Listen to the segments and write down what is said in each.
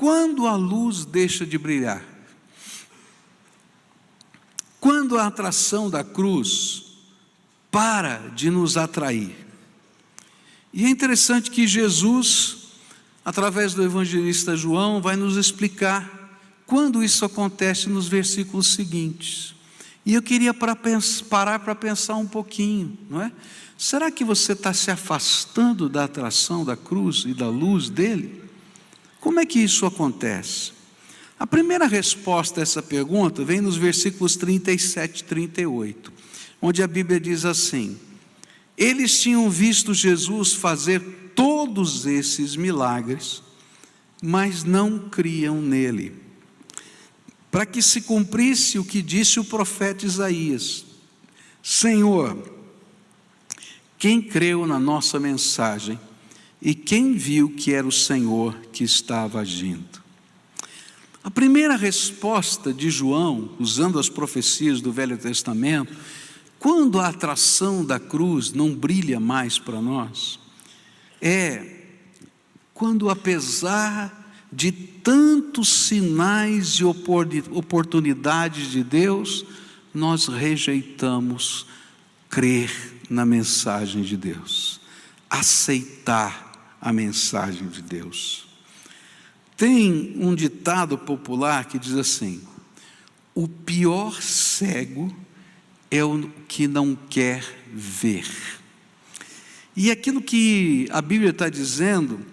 quando a luz deixa de brilhar, quando a atração da cruz para de nos atrair. E é interessante que Jesus, através do evangelista João, vai nos explicar quando isso acontece nos versículos seguintes. E eu queria parar para pensar um pouquinho, não é? Será que você está se afastando da atração da cruz e da luz dele? Como é que isso acontece? A primeira resposta a essa pergunta vem nos versículos 37 e 38, onde a Bíblia diz assim: eles tinham visto Jesus fazer todos esses milagres, mas não criam nele, para que se cumprisse o que disse o profeta Isaías: Senhor, quem creu na nossa mensagem e quem viu que era o Senhor que estava agindo? A primeira resposta de João, usando as profecias do Velho Testamento, quando a atração da cruz não brilha mais para nós, é quando, apesar de tantos sinais e oportunidades de Deus, nós rejeitamos crer na mensagem de Deus, aceitar a mensagem de Deus. Tem um ditado popular que diz assim: o pior cego é o que não quer ver. E aquilo que a Bíblia está dizendo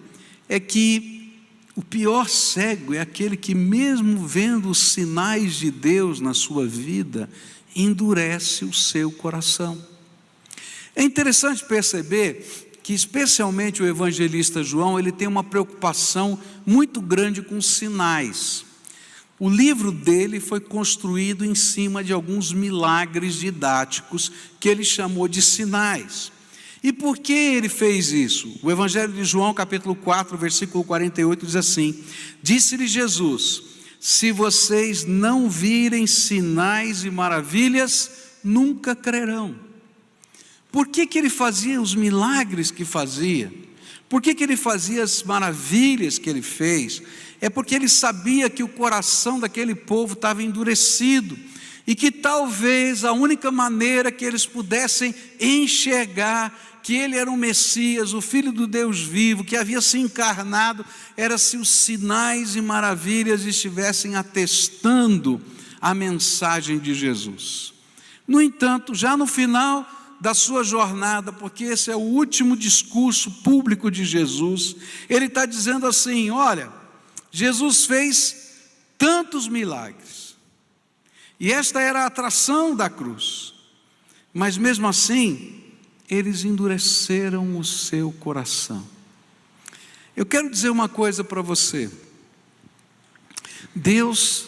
é que o pior cego é aquele que, mesmo vendo os sinais de Deus na sua vida, endurece o seu coração. É interessante perceber que, especialmente o evangelista João, ele tem uma preocupação muito grande com sinais. O livro dele foi construído em cima de alguns milagres didáticos que ele chamou de sinais. E por que ele fez isso? O Evangelho de João, capítulo 4, versículo 48, diz assim: disse-lhe Jesus: se vocês não virem sinais e maravilhas, nunca crerão. Por que ele fazia os milagres que fazia? Por que ele fazia as maravilhas que ele fez? É porque ele sabia que o coração daquele povo estava endurecido, e que talvez a única maneira que eles pudessem enxergar que ele era o Messias, o Filho do Deus vivo, que havia se encarnado, era se os sinais e maravilhas estivessem atestando a mensagem de Jesus. No entanto, já no final da sua jornada, porque esse é o último discurso público de Jesus, ele está dizendo assim: olha, Jesus fez tantos milagres, e esta era a atração da cruz, mas mesmo assim, eles endureceram o seu coração. Eu quero dizer uma coisa para você: Deus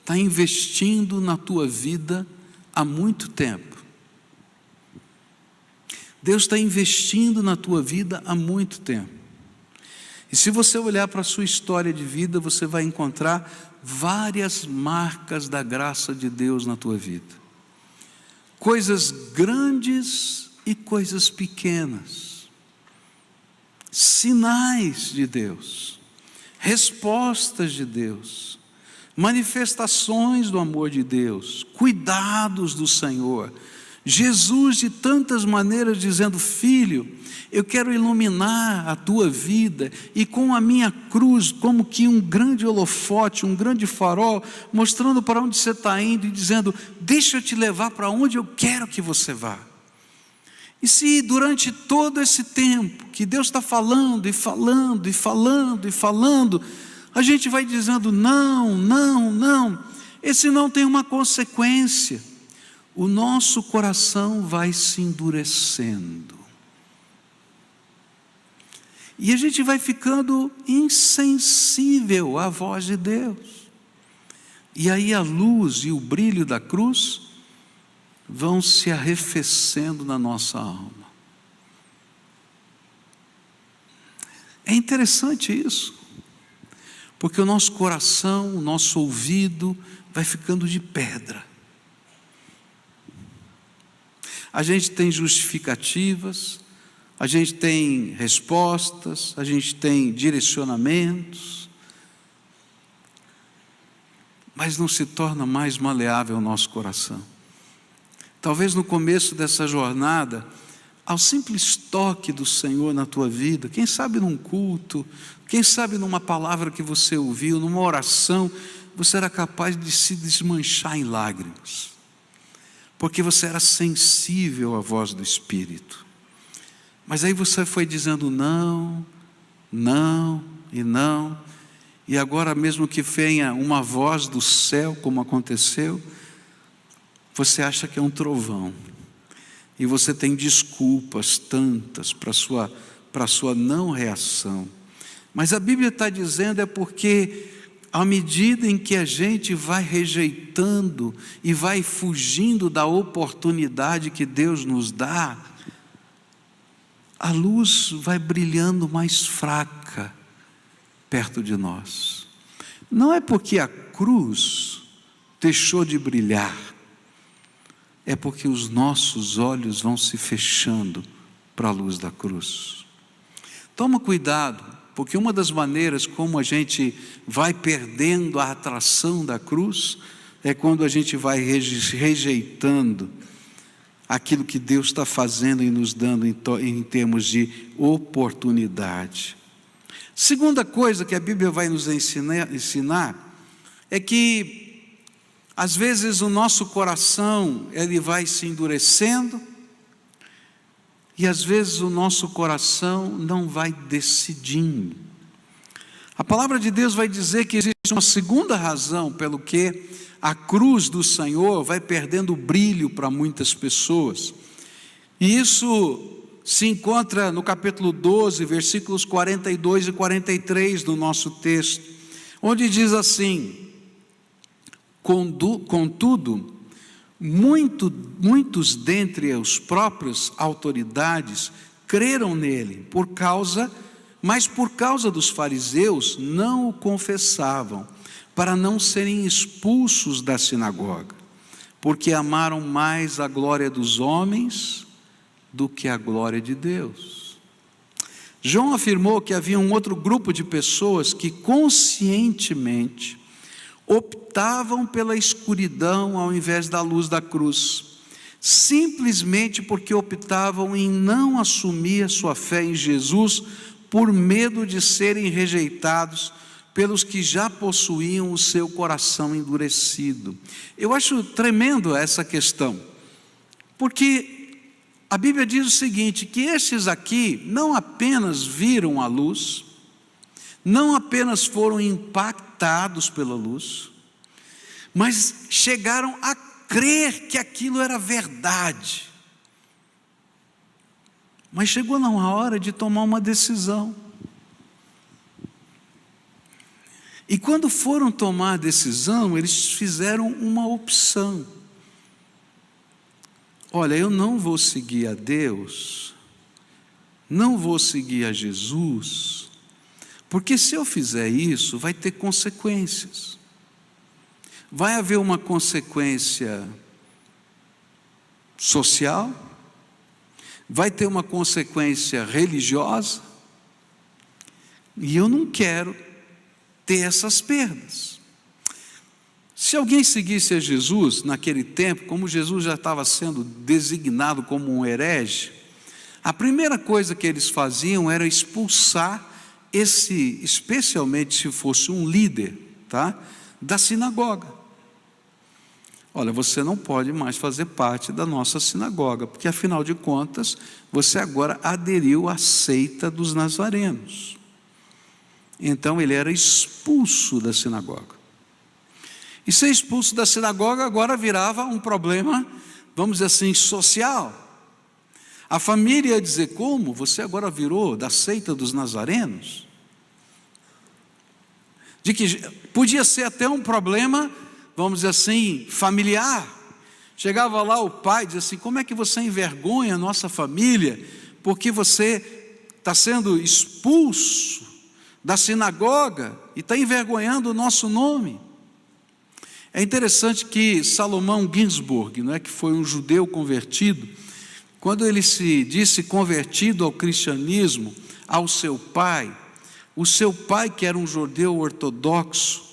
está investindo na tua vida há muito tempo. Deus está investindo na tua vida há muito tempo. E se você olhar para a sua história de vida, você vai encontrar várias marcas da graça de Deus na tua vida. Coisas grandes e coisas pequenas. Sinais de Deus. Respostas de Deus. Manifestações do amor de Deus. Cuidados do Senhor. Jesus de tantas maneiras dizendo: filho, eu quero iluminar a tua vida, e com a minha cruz, como que um grande holofote, um grande farol, mostrando para onde você está indo, e dizendo: deixa eu te levar para onde eu quero que você vá. E se durante todo esse tempo, que Deus está falando, e falando, e falando, e falando, a gente vai dizendo: não, não, não, esse não tem uma consequência, o nosso coração vai se endurecendo. E a gente vai ficando insensível à voz de Deus. E aí a luz e o brilho da cruz vão se arrefecendo na nossa alma. É interessante isso, porque o nosso coração, o nosso ouvido vai ficando de pedra. A gente tem justificativas, a gente tem respostas, a gente tem direcionamentos, mas não se torna mais maleável o nosso coração. Talvez no começo dessa jornada, ao simples toque do Senhor na tua vida, quem sabe num culto, quem sabe numa palavra que você ouviu, numa oração, você era capaz de se desmanchar em lágrimas, porque você era sensível à voz do Espírito. Mas aí você foi dizendo não, não e não, e agora mesmo que venha uma voz do céu, como aconteceu, você acha que é um trovão, e você tem desculpas tantas para a sua não reação. Mas a Bíblia está dizendo é porque à medida em que a gente vai rejeitando e vai fugindo da oportunidade que Deus nos dá, a luz vai brilhando mais fraca perto de nós. Não é porque a cruz deixou de brilhar, é porque os nossos olhos vão se fechando para a luz da cruz. Toma cuidado, porque uma das maneiras como a gente vai perdendo a atração da cruz é quando a gente vai rejeitando aquilo que Deus está fazendo e nos dando em termos de oportunidade. Segunda coisa que a Bíblia vai nos ensinar é que às vezes o nosso coração ele vai se endurecendo e às vezes o nosso coração não vai decidindo. A palavra de Deus vai dizer que existe uma segunda razão pelo que a cruz do Senhor vai perdendo o brilho para muitas pessoas. E isso se encontra no capítulo 12, versículos 42 e 43 do nosso texto, onde diz assim: Contudo, muitos dentre os próprios autoridades creram nele, mas por causa dos fariseus não o confessavam, para não serem expulsos da sinagoga, porque amaram mais a glória dos homens do que a glória de Deus. João afirmou que havia um outro grupo de pessoas que conscientemente optavam pela escuridão ao invés da luz da cruz, simplesmente porque optavam em não assumir a sua fé em Jesus por medo de serem rejeitados pelos que já possuíam o seu coração endurecido. Eu acho tremendo essa questão, porque a Bíblia diz o seguinte, que esses aqui não apenas viram a luz, não apenas foram impactados pela luz, mas chegaram a crer que aquilo era verdade. Mas chegou na hora de tomar uma decisão. E quando foram tomar a decisão, eles fizeram uma opção. Olha, eu não vou seguir a Deus, não vou seguir a Jesus, porque se eu fizer isso, vai ter consequências. Vai haver uma consequência social, vai ter uma consequência religiosa, e eu não quero ter essas perdas. Se alguém seguisse a Jesus naquele tempo, como Jesus já estava sendo designado como um herege, a primeira coisa que eles faziam era expulsar especialmente se fosse um líder, da sinagoga. Olha, você não pode mais fazer parte da nossa sinagoga, porque afinal de contas, você agora aderiu à seita dos nazarenos. Então ele era expulso da sinagoga. E ser expulso da sinagoga agora virava um problema, vamos dizer assim, social. A família ia dizer, como? Você agora virou da seita dos nazarenos? De que podia ser até um problema, vamos dizer assim, familiar. Chegava lá o pai e dizia assim, como é que você envergonha a nossa família, porque você está sendo expulso da sinagoga e está envergonhando o nosso nome. É interessante que Salomão Ginsburg, que foi um judeu convertido, quando ele se disse convertido ao cristianismo, ao seu pai, o seu pai, que era um judeu ortodoxo,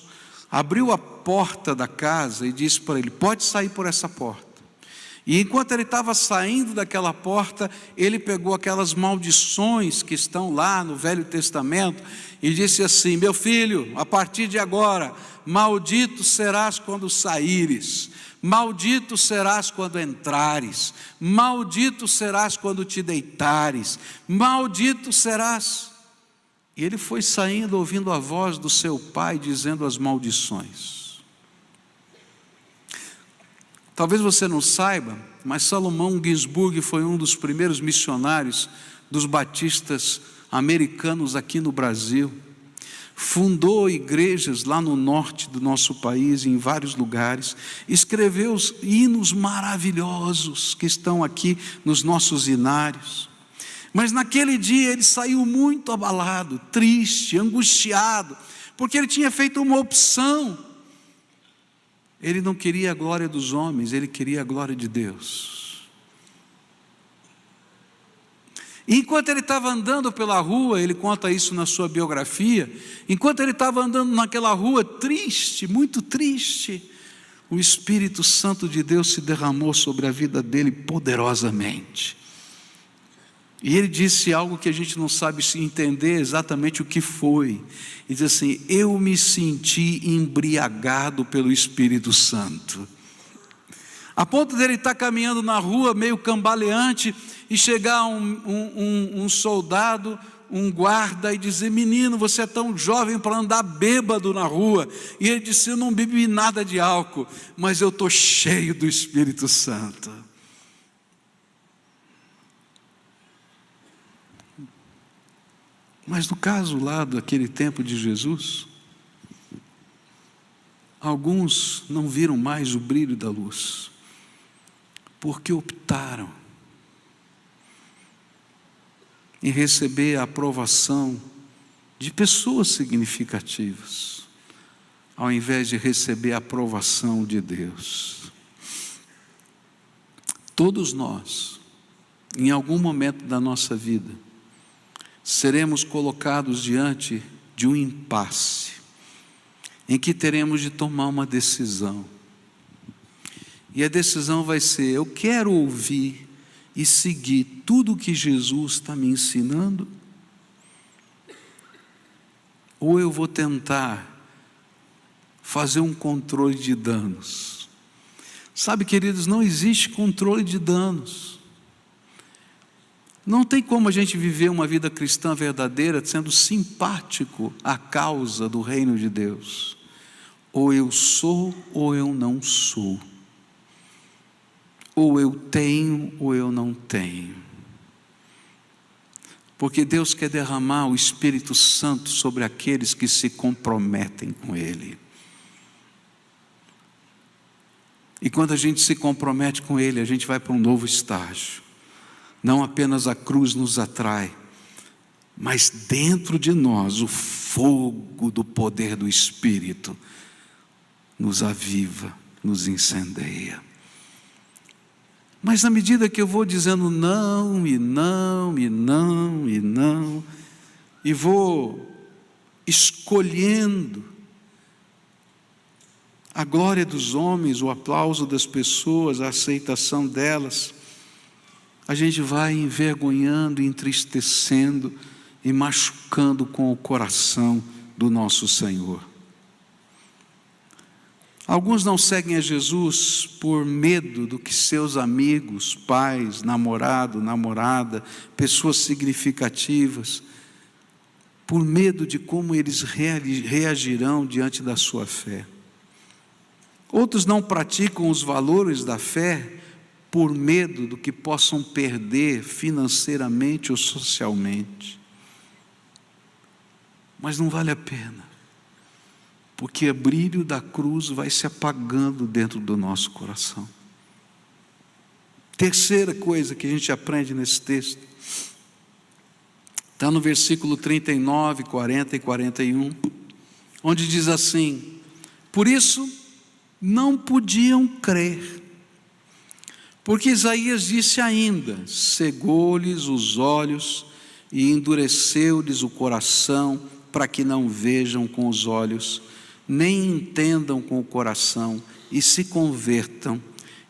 abriu a porta da casa e disse para ele: pode sair por essa porta. E enquanto ele estava saindo daquela porta, ele pegou aquelas maldições que estão lá no Velho Testamento e disse assim: meu filho, a partir de agora, maldito serás quando saíres, maldito serás quando entrares, maldito serás quando te deitares, maldito serás. E ele foi saindo ouvindo a voz do seu pai dizendo as maldições. Talvez você não saiba, mas Salomão Ginsburg foi um dos primeiros missionários dos batistas americanos aqui no Brasil. Fundou igrejas lá no norte do nosso país, em vários lugares. Escreveu hinos maravilhosos que estão aqui nos nossos hinários. Mas naquele dia ele saiu muito abalado, triste, angustiado, porque ele tinha feito uma opção. Ele não queria a glória dos homens, ele queria a glória de Deus. E enquanto ele estava andando pela rua, ele conta isso na sua biografia, enquanto ele estava andando naquela rua triste, muito triste, o Espírito Santo de Deus se derramou sobre a vida dele poderosamente. E ele disse algo que a gente não sabe entender exatamente o que foi. Ele diz assim: eu me senti embriagado pelo Espírito Santo. A ponto dele estar caminhando na rua meio cambaleante e chegar um soldado, um guarda, e dizer: menino, você é tão jovem para andar bêbado na rua. E ele disse: eu não bebi nada de álcool, mas eu estou cheio do Espírito Santo. Mas no caso lá daquele tempo de Jesus, alguns não viram mais o brilho da luz, porque optaram em receber a aprovação de pessoas significativas, ao invés de receber a aprovação de Deus. Todos nós, em algum momento da nossa vida, seremos colocados diante de um impasse, em que teremos de tomar uma decisão. E a decisão vai ser: eu quero ouvir e seguir tudo o que Jesus está me ensinando, ou eu vou tentar fazer um controle de danos. Sabe, queridos, não existe controle de danos. Não tem como a gente viver uma vida cristã verdadeira sendo simpático à causa do reino de Deus. Ou eu sou ou eu não sou. Ou eu tenho ou eu não tenho. Porque Deus quer derramar o Espírito Santo sobre aqueles que se comprometem com Ele. E quando a gente se compromete com Ele, a gente vai para um novo estágio. Não apenas a cruz nos atrai, mas dentro de nós o fogo do poder do Espírito nos aviva, nos incendeia. Mas na medida que eu vou dizendo não, e não, e não, e não, e vou escolhendo a glória dos homens, o aplauso das pessoas, a aceitação delas, a gente vai envergonhando, entristecendo e machucando com o coração do nosso Senhor. Alguns não seguem a Jesus por medo do que seus amigos, pais, namorado, namorada, pessoas significativas, por medo de como eles reagirão diante da sua fé. Outros não praticam os valores da fé por medo do que possam perder financeiramente ou socialmente. Mas não vale a pena, porque o brilho da cruz vai se apagando dentro do nosso coração. Terceira coisa que a gente aprende nesse texto, está no versículo 39, 40 e 41, onde diz assim: por isso não podiam crer, porque Isaías disse ainda: cegou-lhes os olhos e endureceu-lhes o coração, para que não vejam com os olhos, nem entendam com o coração, e se convertam,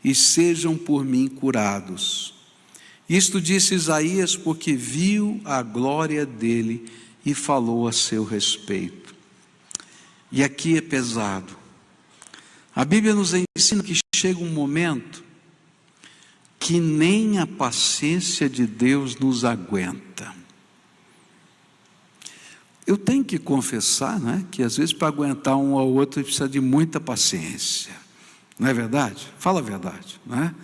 e sejam por mim curados. Isto disse Isaías, porque viu a glória dele e falou a seu respeito. E aqui é pesado. A Bíblia nos ensina que chega um momento que nem a paciência de Deus nos aguenta. Eu tenho que confessar, né, que às vezes para aguentar um ao outro precisa de muita paciência. Não é verdade? Fala a verdade, não é?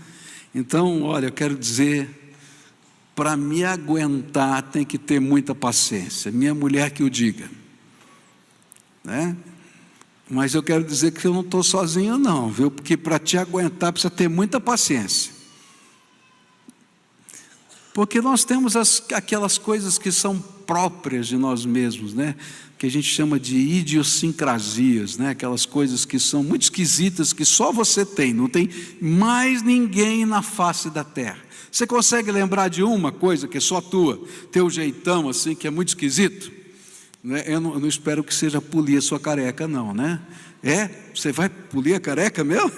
Então, olha, eu quero dizer, para me aguentar tem que ter muita paciência. Minha mulher que o diga, né? Mas eu quero dizer que eu não estou sozinho não, viu? Porque para te aguentar precisa ter muita paciência. Porque nós temos aquelas coisas que são próprias de nós mesmos, né? Que a gente chama de idiosincrasias, né? Aquelas coisas que são muito esquisitas, que só você tem, não tem mais ninguém na face da terra. Você consegue lembrar de uma coisa que é só tua, teu jeitão assim, que é muito esquisito? Eu não espero que seja polir a sua careca não, né? Você vai polir a careca mesmo?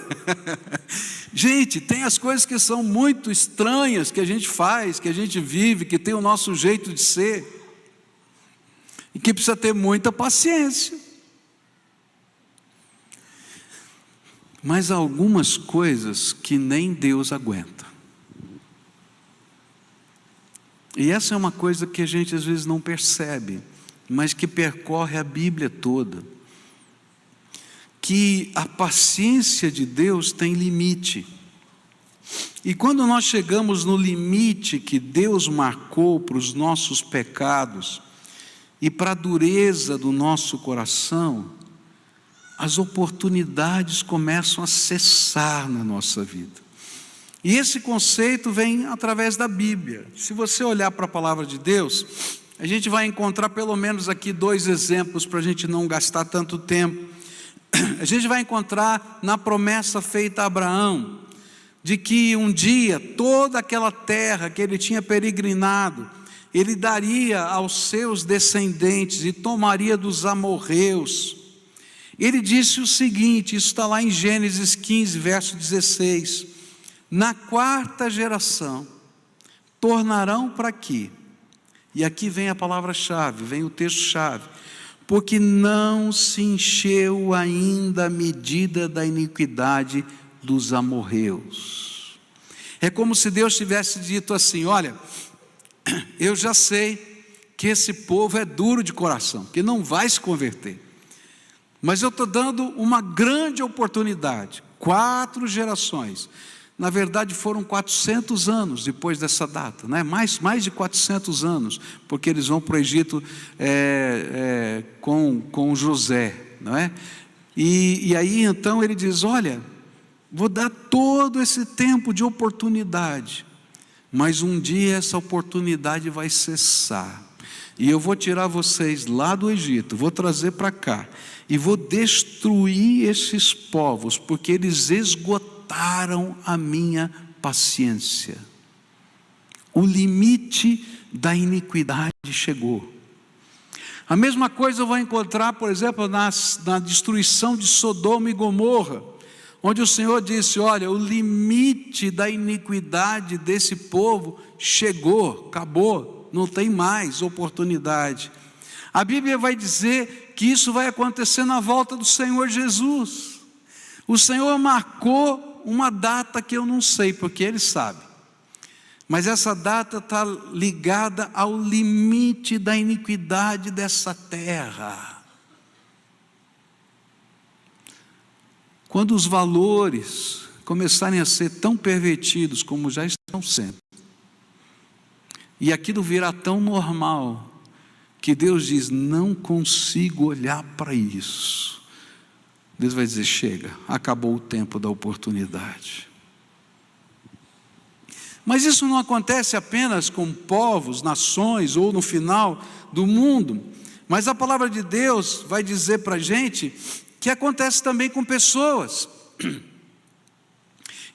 Gente, tem as coisas que são muito estranhas, que a gente faz, que a gente vive, que tem o nosso jeito de ser, e que precisa ter muita paciência. Mas há algumas coisas que nem Deus aguenta. E essa é uma coisa que a gente às vezes não percebe, mas que percorre a Bíblia toda. Que a paciência de Deus tem limite. E quando nós chegamos no limite que Deus marcou para os nossos pecados e para a dureza do nosso coração, as oportunidades começam a cessar na nossa vida. E esse conceito vem através da Bíblia. Se você olhar para a palavra de Deus, a gente vai encontrar pelo menos aqui 2 exemplos para a gente não gastar tanto tempo. A gente vai encontrar na promessa feita a Abraão, de que um dia toda aquela terra que ele tinha peregrinado, ele daria aos seus descendentes e tomaria dos amorreus. Ele disse o seguinte, isso está lá em Gênesis 15, verso 16: na 4ª geração tornarão para aqui, e aqui vem a palavra-chave, vem o texto-chave, porque não se encheu ainda a medida da iniquidade dos amorreus. É como se Deus tivesse dito assim: olha, eu já sei que esse povo é duro de coração, que não vai se converter, mas eu estou dando uma grande oportunidade, 4 gerações. Na verdade foram 400 anos depois dessa data, né? mais de 400 anos, porque eles vão para o Egito com José, não é? E aí então ele diz: olha, vou dar todo esse tempo de oportunidade, mas um dia essa oportunidade vai cessar, e eu vou tirar vocês lá do Egito, vou trazer para cá, e vou destruir esses povos, porque eles esgotaram a minha paciência. O limite da iniquidade chegou. A mesma coisa eu vou encontrar, por exemplo, na destruição de Sodoma e Gomorra, onde o Senhor disse: olha, o limite da iniquidade desse povo chegou, acabou, não tem mais oportunidade. A Bíblia vai dizer que isso vai acontecer na volta do Senhor Jesus. O Senhor marcou uma data que eu não sei, porque Ele sabe, mas essa data está ligada ao limite da iniquidade dessa terra. Quando os valores começarem a ser tão pervertidos como já estão sendo, e aquilo virá tão normal, que Deus diz: não consigo olhar para isso. Deus vai dizer: chega, acabou o tempo da oportunidade. Mas isso não acontece apenas com povos, nações, ou no final do mundo, mas a palavra de Deus vai dizer para a gente que acontece também com pessoas.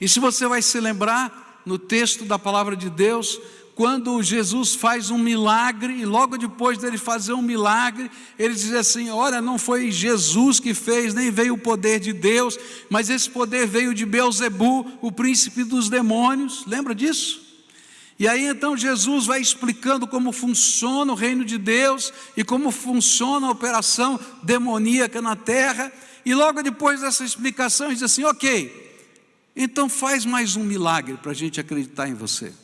E se você vai se lembrar, no texto da palavra de Deus, quando Jesus faz um milagre, e logo depois dele fazer um milagre, ele diz assim: olha, não foi Jesus que fez, nem veio o poder de Deus, mas esse poder veio de Beelzebu, o príncipe dos demônios. Lembra disso? E aí então Jesus vai explicando como funciona o reino de Deus e como funciona a operação demoníaca na terra. E logo depois dessa explicação ele diz assim: ok, então faz mais um milagre para a gente acreditar em você.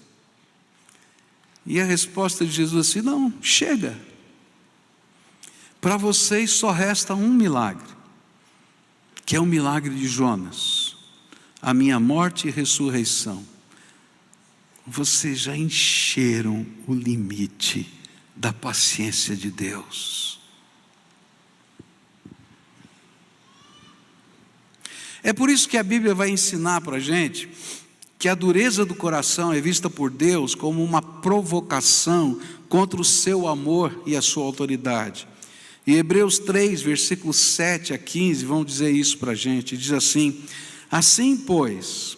E a resposta de Jesus assim: não, chega, para vocês só resta um milagre, que é o milagre de Jonas, a minha morte e ressurreição. Vocês já encheram o limite da paciência de Deus. É por isso que a Bíblia vai ensinar para a gente que a dureza do coração é vista por Deus como uma provocação contra o seu amor e a sua autoridade. Em Hebreus 3, versículos 7 a 15, vão dizer isso para a gente. Diz assim: assim, pois,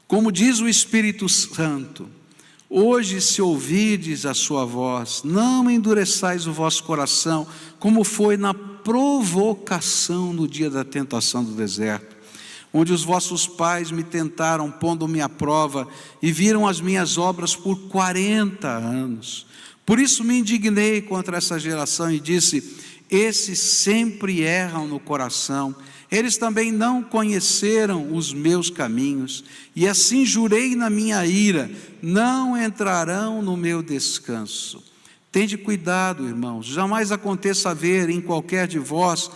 como diz o Espírito Santo, hoje se ouvirdes a sua voz, não endureçais o vosso coração, como foi na provocação no dia da tentação do deserto, onde os vossos pais me tentaram, pondo-me à prova, e viram as minhas obras por 40 anos. Por isso me indignei contra essa geração e disse: esses sempre erram no coração, eles também não conheceram os meus caminhos, e assim jurei na minha ira: não entrarão no meu descanso. Tende cuidado, irmãos, jamais aconteça haver em qualquer de vós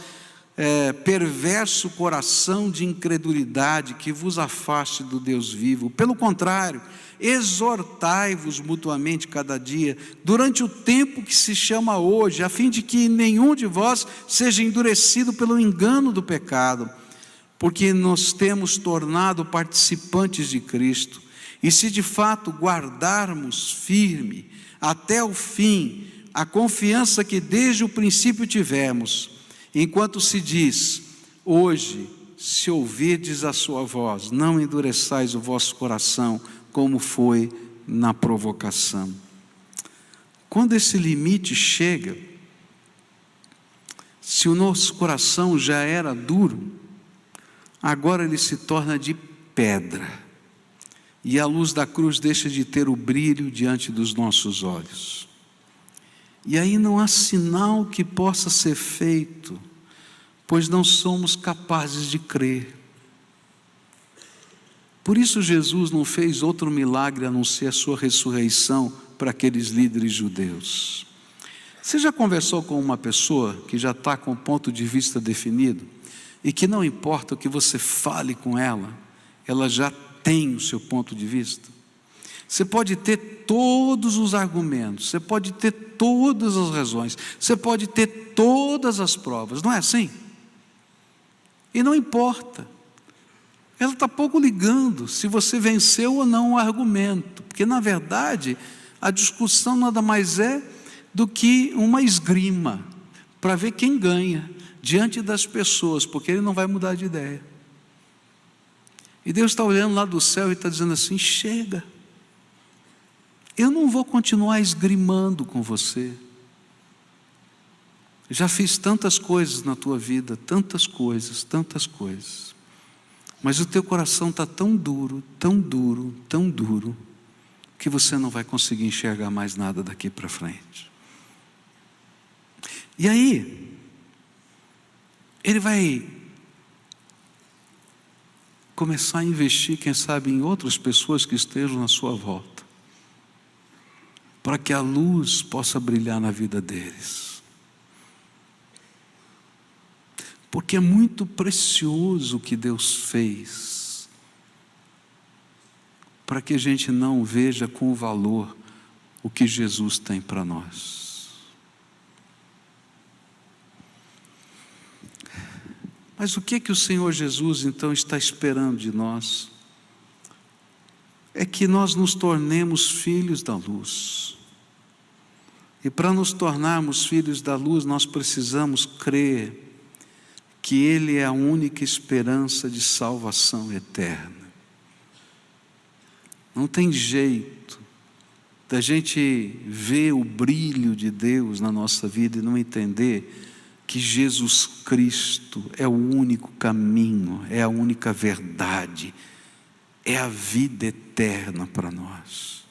perverso coração de incredulidade que vos afaste do Deus vivo. Pelo contrário, exortai-vos mutuamente cada dia, durante o tempo que se chama hoje, a fim de que nenhum de vós seja endurecido pelo engano do pecado, porque nos temos tornado participantes de Cristo, e se de fato guardarmos firme até o fim a confiança que desde o princípio tivemos, enquanto se diz: hoje, se ouvirdes a sua voz, não endureçais o vosso coração, como foi na provocação. Quando esse limite chega, se o nosso coração já era duro, agora ele se torna de pedra, e a luz da cruz deixa de ter o brilho diante dos nossos olhos. E aí não há sinal que possa ser feito, pois não somos capazes de crer. Por isso Jesus não fez outro milagre a não ser a sua ressurreição para aqueles líderes judeus. Você já conversou com uma pessoa que já está com o ponto de vista definido, e que não importa o que você fale com ela, ela já tem o seu ponto de vista? Você pode ter todos os argumentos, você pode ter todas as razões, você pode ter todas as provas, não é assim? E não importa, ela está pouco ligando se você venceu ou não o argumento, porque na verdade a discussão nada mais é do que uma esgrima, para ver quem ganha diante das pessoas, porque ele não vai mudar de ideia. E Deus está olhando lá do céu e está dizendo assim: chega, eu não vou continuar esgrimando com você. Já fiz tantas coisas na tua vida, tantas coisas, mas o teu coração está tão duro, que você não vai conseguir enxergar mais nada daqui para frente. E aí, ele vai começar a investir, quem sabe, em outras pessoas que estejam na sua volta, para que a luz possa brilhar na vida deles. Porque é muito precioso o que Deus fez, para que a gente não veja com valor o que Jesus tem para nós. Mas o que o Senhor Jesus então está esperando de nós? É que nós nos tornemos filhos da luz. E para nos tornarmos filhos da luz, nós precisamos crer que Ele é a única esperança de salvação eterna. Não tem jeito da gente ver o brilho de Deus na nossa vida e não entender que Jesus Cristo é o único caminho, é a única verdade, é a vida eterna para nós.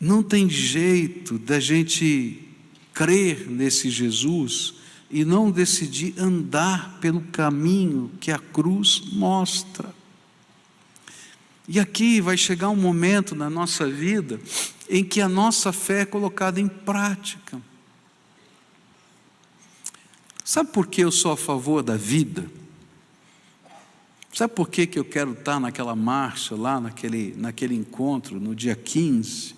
Não tem jeito da gente crer nesse Jesus e não decidir andar pelo caminho que a cruz mostra. E aqui vai chegar um momento na nossa vida em que a nossa fé é colocada em prática. Sabe por que eu sou a favor da vida? Sabe por que eu quero estar naquela marcha lá, naquele encontro, no dia 15?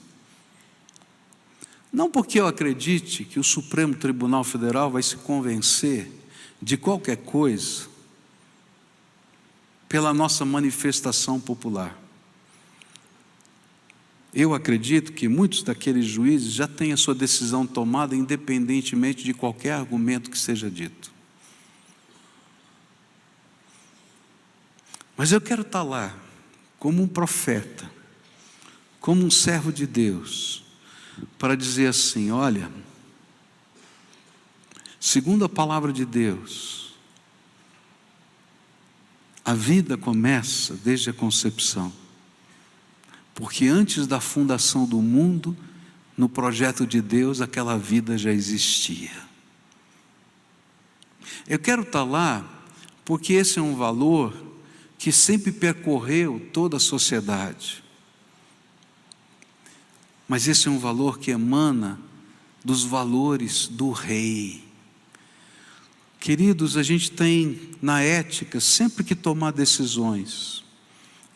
Não porque eu acredite que o Supremo Tribunal Federal vai se convencer de qualquer coisa pela nossa manifestação popular. Eu acredito que muitos daqueles juízes já têm a sua decisão tomada independentemente de qualquer argumento que seja dito. Mas eu quero estar lá como um profeta, como um servo de Deus, para dizer assim: olha, segundo a palavra de Deus, a vida começa desde a concepção, porque antes da fundação do mundo, no projeto de Deus, aquela vida já existia. Eu quero estar lá porque esse é um valor que sempre percorreu toda a sociedade. Mas esse é um valor que emana dos valores do rei. Queridos, a gente tem na ética sempre que tomar decisões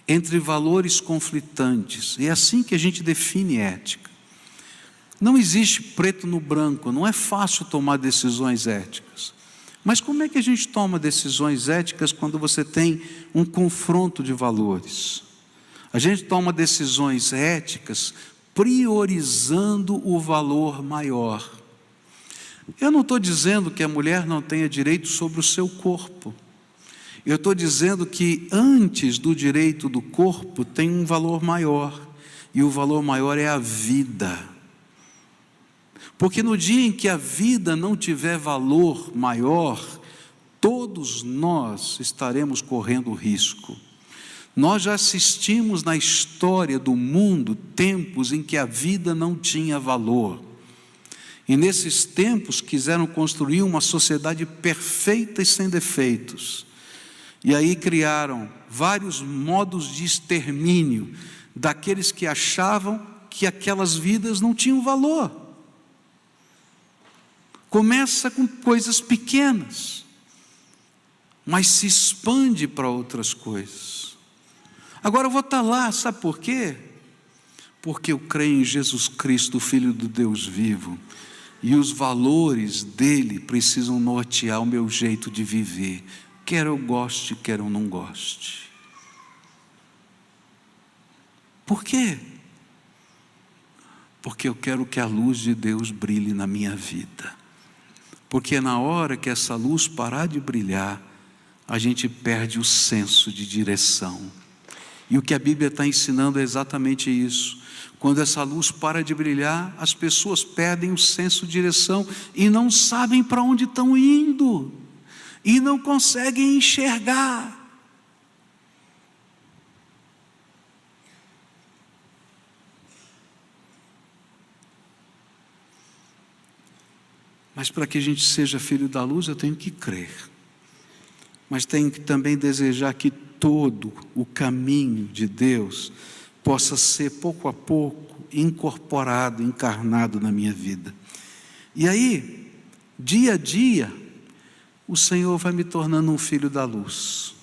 entre valores conflitantes. É assim que a gente define ética. Não existe preto no branco, não é fácil tomar decisões éticas. Mas como é que a gente toma decisões éticas quando você tem um confronto de valores? A gente toma decisões éticas priorizando o valor maior. Eu não estou dizendo que a mulher não tenha direito sobre o seu corpo. Eu estou dizendo que antes do direito do corpo tem um valor maior. E o valor maior é a vida. Porque no dia em que a vida não tiver valor maior, todos nós estaremos correndo risco. Nós já assistimos na história do mundo tempos em que a vida não tinha valor. E nesses tempos quiseram construir uma sociedade perfeita e sem defeitos. E aí criaram vários modos de extermínio daqueles que achavam que aquelas vidas não tinham valor. Começa com coisas pequenas, mas se expande para outras coisas. Agora eu vou estar lá, sabe por quê? Porque eu creio em Jesus Cristo, o Filho do Deus vivo, e os valores dele precisam nortear o meu jeito de viver, quer eu goste, quer eu não goste. Por quê? Porque eu quero que a luz de Deus brilhe na minha vida. Porque na hora que essa luz parar de brilhar, a gente perde o senso de direção. E o que a Bíblia está ensinando é exatamente isso. Quando essa luz para de brilhar, as pessoas perdem o senso de direção e não sabem para onde estão indo. E não conseguem enxergar. Mas para que a gente seja filho da luz, eu tenho que crer. Mas tenho que também desejar que todo o caminho de Deus possa ser pouco a pouco incorporado, encarnado na minha vida. E aí, dia a dia, o Senhor vai me tornando um filho da luz.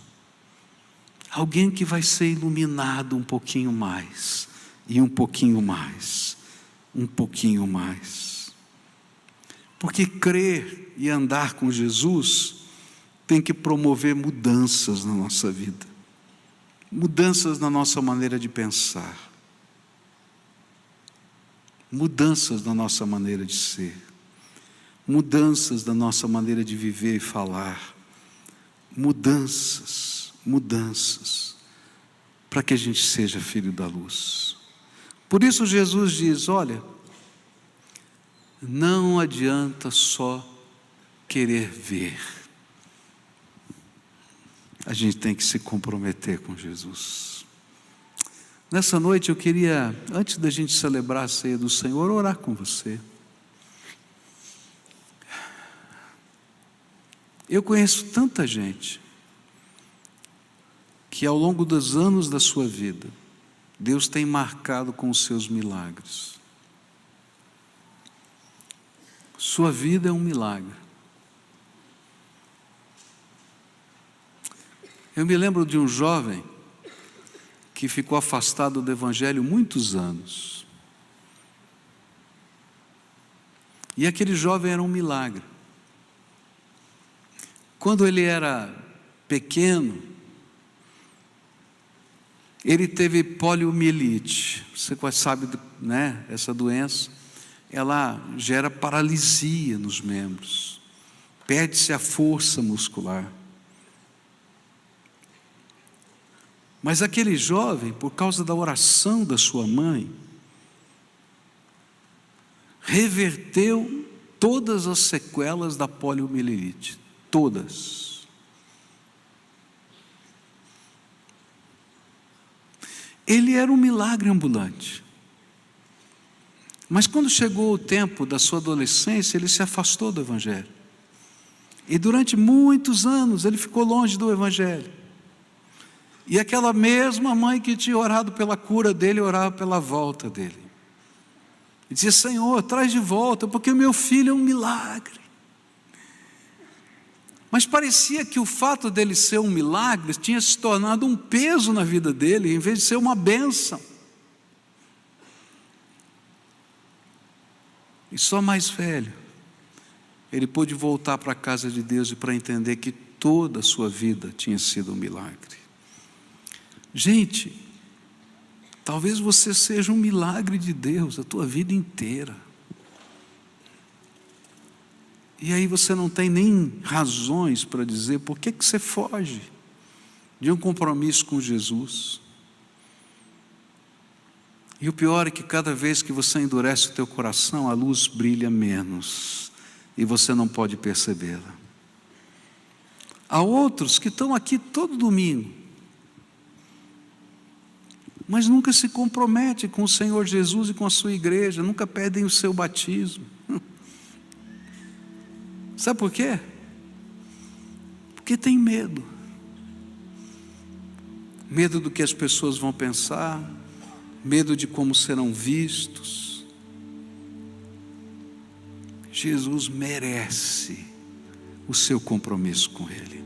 Alguém que vai ser iluminado um pouquinho mais, e um pouquinho mais, um pouquinho mais. Porque crer e andar com Jesus tem que promover mudanças na nossa vida. Mudanças na nossa maneira de pensar. Mudanças na nossa maneira de ser. Mudanças na nossa maneira de viver e falar. Mudanças, para que a gente seja filho da luz. Por isso Jesus diz: olha, não adianta só querer ver, a gente tem que se comprometer com Jesus. Nessa noite eu queria, antes da gente celebrar a ceia do Senhor, orar com você. Eu conheço tanta gente que ao longo dos anos da sua vida, Deus tem marcado com os seus milagres. Sua vida é um milagre. Eu me lembro de um jovem que ficou afastado do Evangelho muitos anos. E aquele jovem era um milagre. Quando ele era pequeno, ele teve poliomielite. Você sabe, né? Essa doença, ela gera paralisia nos membros. Perde-se a força muscular. Mas aquele jovem, por causa da oração da sua mãe, reverteu todas as sequelas da poliomielite. Todas. Ele era um milagre ambulante. Mas quando chegou o tempo da sua adolescência, ele se afastou do Evangelho. E durante muitos anos ele ficou longe do Evangelho. E aquela mesma mãe que tinha orado pela cura dele, orava pela volta dele. E dizia: Senhor, traz de volta, porque o meu filho é um milagre. Mas parecia que o fato dele ser um milagre tinha se tornado um peso na vida dele, em vez de ser uma bênção. E só mais velho, ele pôde voltar para a casa de Deus e para entender que toda a sua vida tinha sido um milagre. Gente, talvez você seja um milagre de Deus a tua vida inteira. E aí você não tem nem razões para dizer por que você foge de um compromisso com Jesus. E o pior é que cada vez que você endurece o teu coração, a luz brilha menos e você não pode percebê-la. Há outros que estão aqui todo domingo, mas nunca se comprometem com o Senhor Jesus e com a sua igreja, nunca pedem o seu batismo. Sabe por quê? Porque tem medo. Medo do que as pessoas vão pensar, medo de como serão vistos. Jesus merece o seu compromisso com Ele.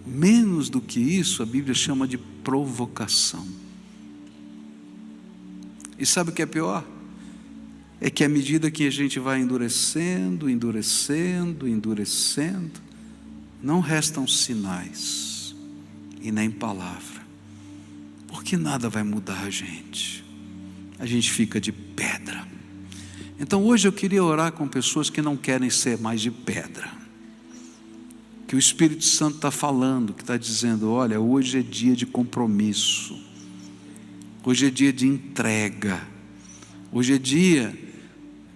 Menos do que isso, a Bíblia chama de provocação. E sabe o que é pior? É que à medida que a gente vai endurecendo, não restam sinais e nem palavra, porque nada vai mudar a gente fica de pedra. Então hoje eu queria orar com pessoas que não querem ser mais de pedra, que o Espírito Santo está falando, que está dizendo: olha, hoje é dia de compromisso, hoje é dia de entrega, hoje é dia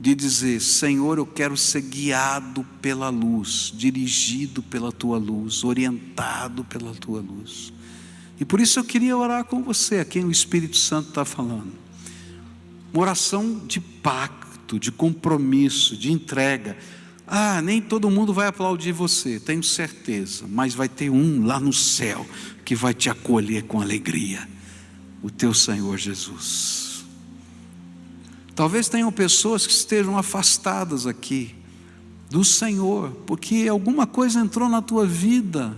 de dizer: Senhor, eu quero ser guiado pela luz, dirigido pela Tua luz, orientado pela Tua luz. E por isso eu queria orar com você, a quem o Espírito Santo está falando. Uma oração de pacto, de compromisso, de entrega. Ah, nem todo mundo vai aplaudir você, tenho certeza, mas vai ter um lá no céu que vai te acolher com alegria, o teu Senhor Jesus. Talvez tenham pessoas que estejam afastadas aqui do Senhor, porque alguma coisa entrou na tua vida,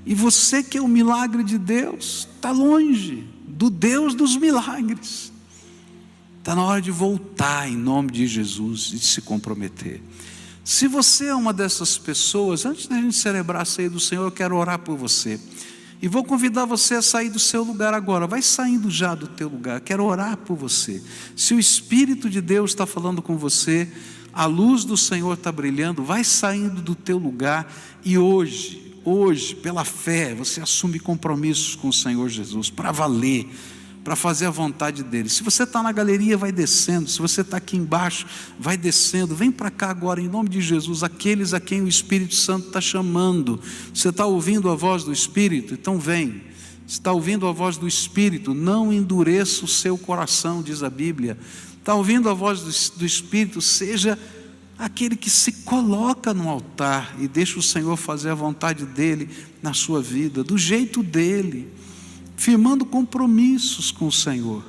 e você que é o milagre de Deus, está longe do Deus dos milagres. Está na hora de voltar em nome de Jesus e de se comprometer. Se você é uma dessas pessoas, antes da gente celebrar a ceia do Senhor, eu quero orar por você. E vou convidar você a sair do seu lugar agora. Vai saindo já do teu lugar. Quero orar por você. Se o Espírito de Deus está falando com você, a luz do Senhor está brilhando, vai saindo do teu lugar. E hoje, pela fé, você assume compromissos com o Senhor Jesus, para valer. para fazer a vontade dele. Se você está na galeria, vai descendo. Se você está aqui embaixo, vai descendo. Vem para cá agora, em nome de Jesus, aqueles a quem o Espírito Santo está chamando. Você está ouvindo a voz do Espírito? Então vem. Se está ouvindo a voz do Espírito, não endureça o seu coração, diz a Bíblia. Está ouvindo a voz do Espírito, seja aquele que se coloca no altar e deixa o Senhor fazer a vontade dele na sua vida, do jeito dele, firmando compromissos com o Senhor,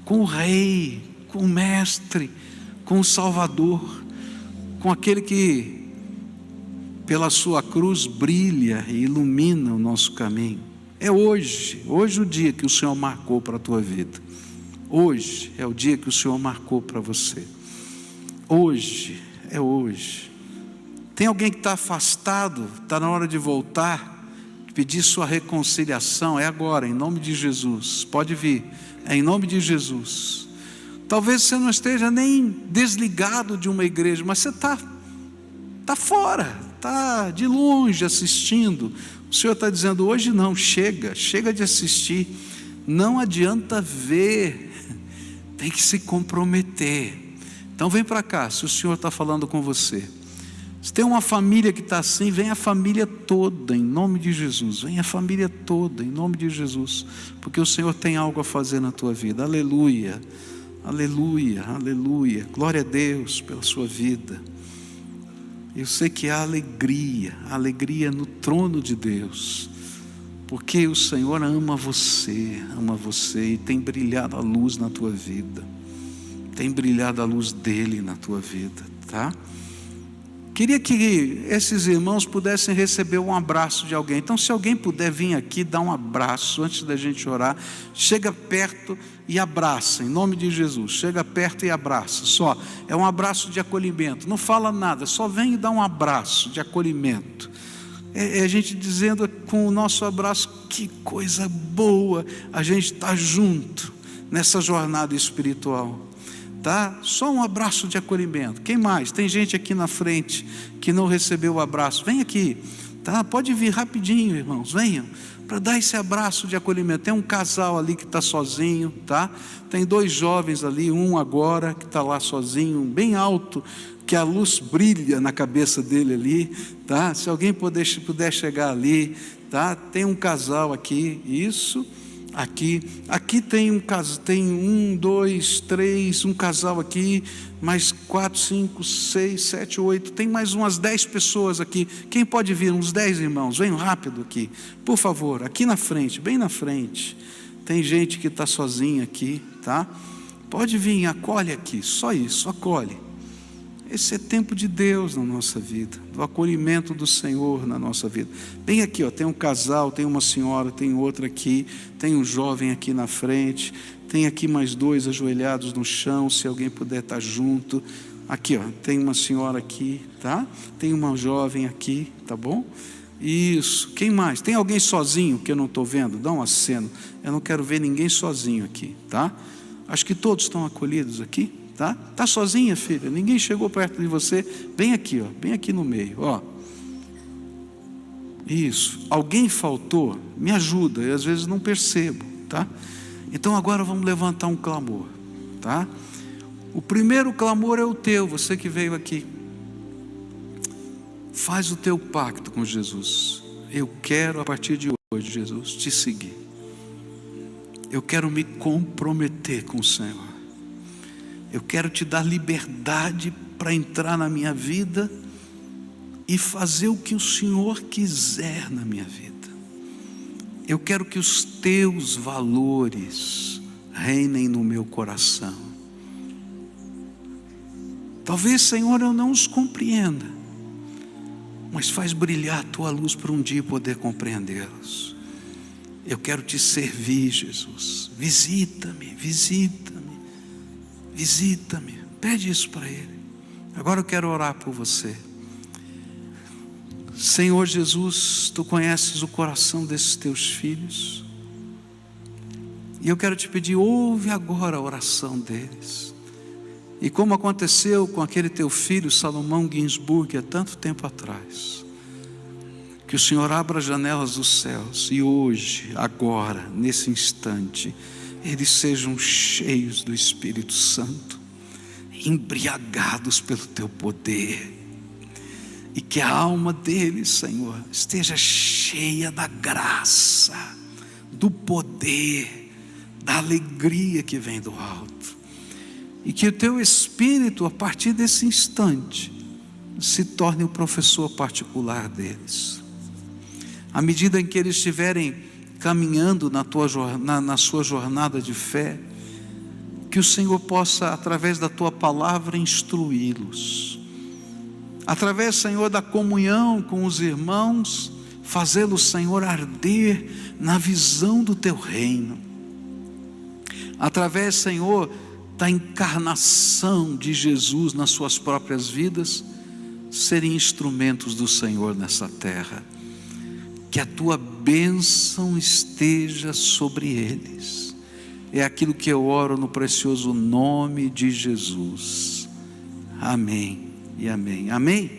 com o Rei, com o Mestre, com o Salvador, com aquele que pela sua cruz brilha e ilumina o nosso caminho. É hoje o dia que o Senhor marcou para a tua vida. Hoje é o dia que o Senhor marcou para você. Hoje é hoje. Tem alguém que está afastado, está na hora de voltar, pedir sua reconciliação, é agora, em nome de Jesus. Pode vir, é em nome de Jesus. Talvez você não esteja nem desligado de uma igreja, mas você está fora, está de longe assistindo. O Senhor está dizendo, hoje não, chega de assistir, não adianta ver, tem que se comprometer. Então vem para cá, se o Senhor está falando com você. Se tem uma família que está assim, vem a família toda, em nome de Jesus. Vem a família toda, em nome de Jesus. Porque o Senhor tem algo a fazer na tua vida. Aleluia, aleluia, aleluia. Glória a Deus pela sua vida. Eu sei que há alegria no trono de Deus. Porque o Senhor ama você e tem brilhado a luz na tua vida. Tem brilhado a luz dele na tua vida, tá? Queria que esses irmãos pudessem receber um abraço de alguém. Então, se alguém puder vir aqui, dar um abraço antes da gente orar, chega perto e abraça, em nome de Jesus. Chega perto e abraça, só. É um abraço de acolhimento, não fala nada, só vem e dá um abraço de acolhimento. É a gente dizendo com o nosso abraço, que coisa boa a gente está junto nessa jornada espiritual. Tá? Só um abraço de acolhimento. Quem mais? Tem gente aqui na frente que não recebeu o abraço. Vem aqui, tá? Pode vir rapidinho, irmãos. Venham para dar esse abraço de acolhimento. Tem um casal ali que está sozinho, tá? Tem 2 jovens ali, um agora que está lá sozinho, bem alto, que a luz brilha na cabeça dele ali, tá? Se alguém puder chegar ali, tá? Tem um casal aqui, isso. Aqui tem um casal, tem 1, 2, 3, um casal aqui, mais 4, 5, 6, 7, 8, tem mais umas 10 pessoas aqui. Quem pode vir? Uns 10 irmãos, venham rápido aqui, por favor, aqui na frente, bem na frente. Tem gente que está sozinha aqui, tá? Pode vir, acolhe aqui, só isso, acolhe. Esse é tempo de Deus na nossa vida, do acolhimento do Senhor na nossa vida. Bem aqui, ó, tem um casal, tem uma senhora, tem outra aqui, tem um jovem aqui na frente, tem aqui mais 2 ajoelhados no chão, se alguém puder estar junto. Aqui, ó, tem uma senhora aqui, tá? Tem uma jovem aqui, tá bom? Isso, quem mais? Tem alguém sozinho que eu não estou vendo? Dá um aceno, eu não quero ver ninguém sozinho aqui, tá? Acho que todos estão acolhidos aqui. Tá? Tá sozinha, filha? Ninguém chegou perto de você? Bem aqui, ó, bem aqui no meio, ó. Isso. Alguém faltou? Me ajuda. Eu às vezes não percebo, tá? Então agora vamos levantar um clamor, tá? O primeiro clamor é o teu, você que veio aqui. Faz o teu pacto com Jesus. Eu quero a partir de hoje, Jesus, te seguir. Eu quero me comprometer com o Senhor. Eu quero te dar liberdade para entrar na minha vida e fazer o que o Senhor quiser na minha vida. Eu quero que os teus valores reinem no meu coração. Talvez, Senhor, eu não os compreenda, mas faz brilhar a tua luz para um dia poder compreendê-los. Eu quero te servir, Jesus. Visita-me, visita-me. Visita-me, pede isso para Ele. Agora eu quero orar por você. Senhor Jesus, Tu conheces o coração desses Teus filhos, e eu quero te pedir, ouve agora a oração deles. E como aconteceu com aquele Teu filho Salomão Ginsburg há tanto tempo atrás, que o Senhor abra as janelas dos céus e hoje, agora, nesse instante, eles sejam cheios do Espírito Santo, embriagados pelo teu poder, e que a alma deles, Senhor, esteja cheia da graça, do poder, da alegria que vem do alto, e que o teu Espírito, a partir desse instante, se torne o professor particular deles. À medida em que eles estiverem caminhando na sua jornada de fé, que o Senhor possa, através da tua palavra, instruí-los, através, Senhor, da comunhão com os irmãos, fazê-los, Senhor, arder na visão do teu reino, através, Senhor, da encarnação de Jesus nas suas próprias vidas, serem instrumentos do Senhor nessa terra. Que a tua bênção esteja sobre eles. É aquilo que eu oro no precioso nome de Jesus. Amém e amém. Amém.